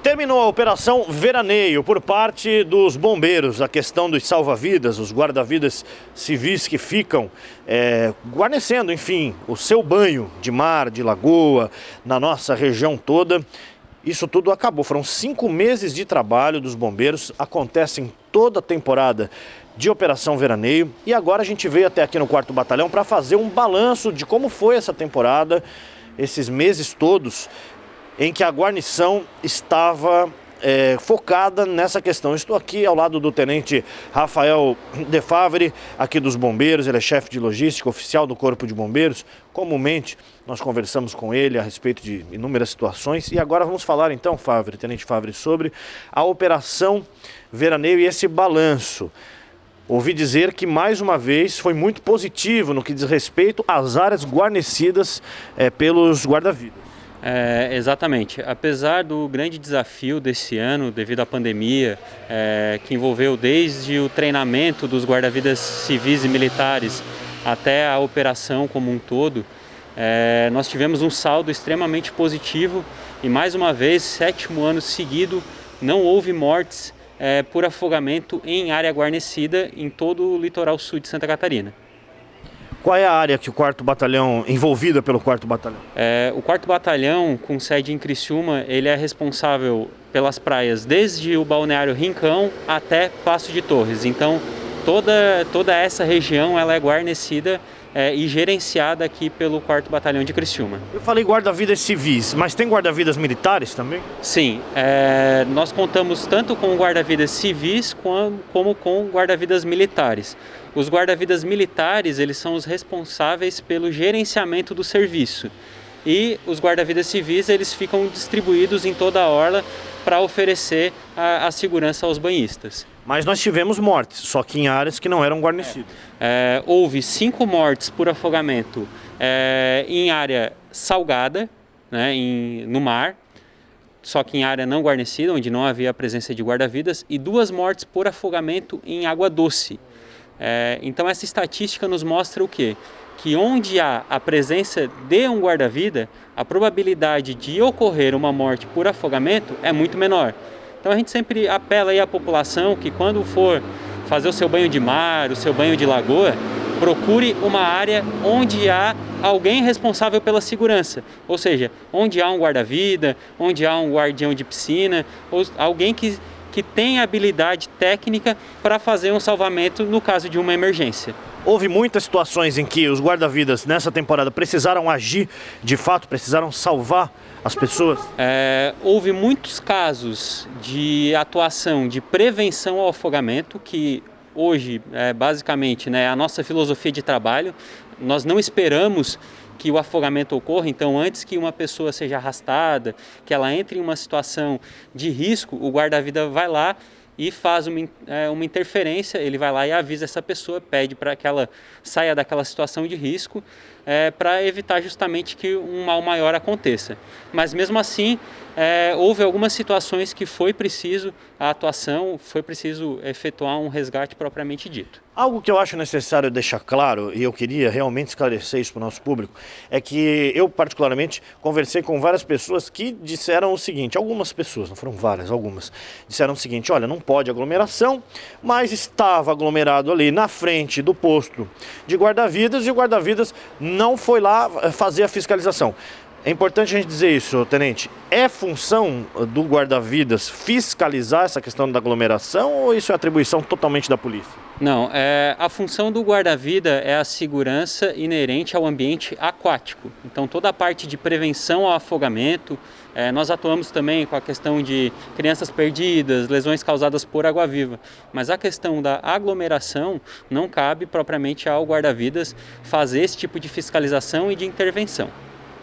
Terminou a Operação Veraneio por parte dos bombeiros, a questão dos salva-vidas, os guarda-vidas civis que ficam guarnecendo, enfim, o seu banho de mar, de lagoa, na nossa região toda. Isso tudo acabou, foram 5 meses de trabalho dos bombeiros, acontecem toda a temporada de Operação Veraneio e agora a gente veio até aqui no 4º Batalhão para fazer um balanço de como foi essa temporada, esses meses todos em que a guarnição estava focada nessa questão. Estou aqui ao lado do Tenente Rafael De Favre, aqui dos bombeiros, ele é chefe de logística, oficial do Corpo de Bombeiros. Comumente nós conversamos com ele a respeito de inúmeras situações e agora vamos falar então, Tenente Favre, sobre a Operação Veraneio e esse balanço. Ouvi dizer que mais uma vez foi muito positivo no que diz respeito às áreas guarnecidas pelos guarda-vidas. Exatamente. Apesar do grande desafio desse ano, devido à pandemia, que envolveu desde o treinamento dos guarda-vidas civis e militares até a operação como um todo, nós tivemos um saldo extremamente positivo e, mais uma vez, 7º ano seguido, não houve mortes por afogamento em área guarnecida em todo o litoral sul de Santa Catarina. Qual é a área que o 4º Batalhão, envolvida pelo 4º Batalhão? O 4º Batalhão, com sede em Criciúma, ele é responsável pelas praias desde o balneário Rincão até Passo de Torres. Então, toda essa região ela é guarnecida e gerenciada aqui pelo 4º Batalhão de Criciúma. Eu falei guarda-vidas civis, mas tem guarda-vidas militares também? Sim, nós contamos tanto com guarda-vidas civis como com guarda-vidas militares. Os guarda-vidas militares, eles são os responsáveis pelo gerenciamento do serviço. E os guarda-vidas civis, eles ficam distribuídos em toda a orla para oferecer a segurança aos banhistas. Mas nós tivemos mortes, só que em áreas que não eram guarnecidas. Houve 5 mortes por afogamento em área salgada, né, no mar, só que em área não guarnecida, onde não havia a presença de guarda-vidas, e 2 mortes por afogamento em água doce. Então essa estatística nos mostra o quê? Que onde há a presença de um guarda-vida, a probabilidade de ocorrer uma morte por afogamento é muito menor. Então a gente sempre apela aí à população que quando for fazer o seu banho de mar, o seu banho de lagoa, procure uma área onde há alguém responsável pela segurança. Ou seja, onde há um guarda-vida, onde há um guardião de piscina, ou alguém que tem habilidade técnica para fazer um salvamento no caso de uma emergência. Houve muitas situações em que os guarda-vidas nessa temporada precisaram agir, de fato, precisaram salvar as pessoas? Houve muitos casos de atuação de prevenção ao afogamento, que hoje, basicamente, né, a nossa filosofia de trabalho. Nós não esperamos que o afogamento ocorra, então antes que uma pessoa seja arrastada, que ela entre em uma situação de risco, o guarda-vida vai lá e faz uma interferência, ele vai lá e avisa essa pessoa, pede para que ela saia daquela situação de risco, para evitar justamente que um mal maior aconteça. Mas mesmo assim, houve algumas situações que foi preciso a atuação, foi preciso efetuar um resgate propriamente dito. Algo que eu acho necessário deixar claro, e eu queria realmente esclarecer isso para o nosso público, é que eu particularmente conversei com várias pessoas que disseram o seguinte, algumas pessoas, não foram várias, algumas, disseram o seguinte, olha, não pode aglomeração, mas estava aglomerado ali na frente do posto de guarda-vidas e o guarda-vidas não foi lá fazer a fiscalização. É importante a gente dizer isso, tenente. É função do guarda-vidas fiscalizar essa questão da aglomeração ou isso é atribuição totalmente da polícia? Não, a função do guarda-vida é a segurança inerente ao ambiente aquático. Então toda a parte de prevenção ao afogamento, nós atuamos também com a questão de crianças perdidas, lesões causadas por água-viva. Mas a questão da aglomeração não cabe propriamente ao guarda-vidas fazer esse tipo de fiscalização e de intervenção.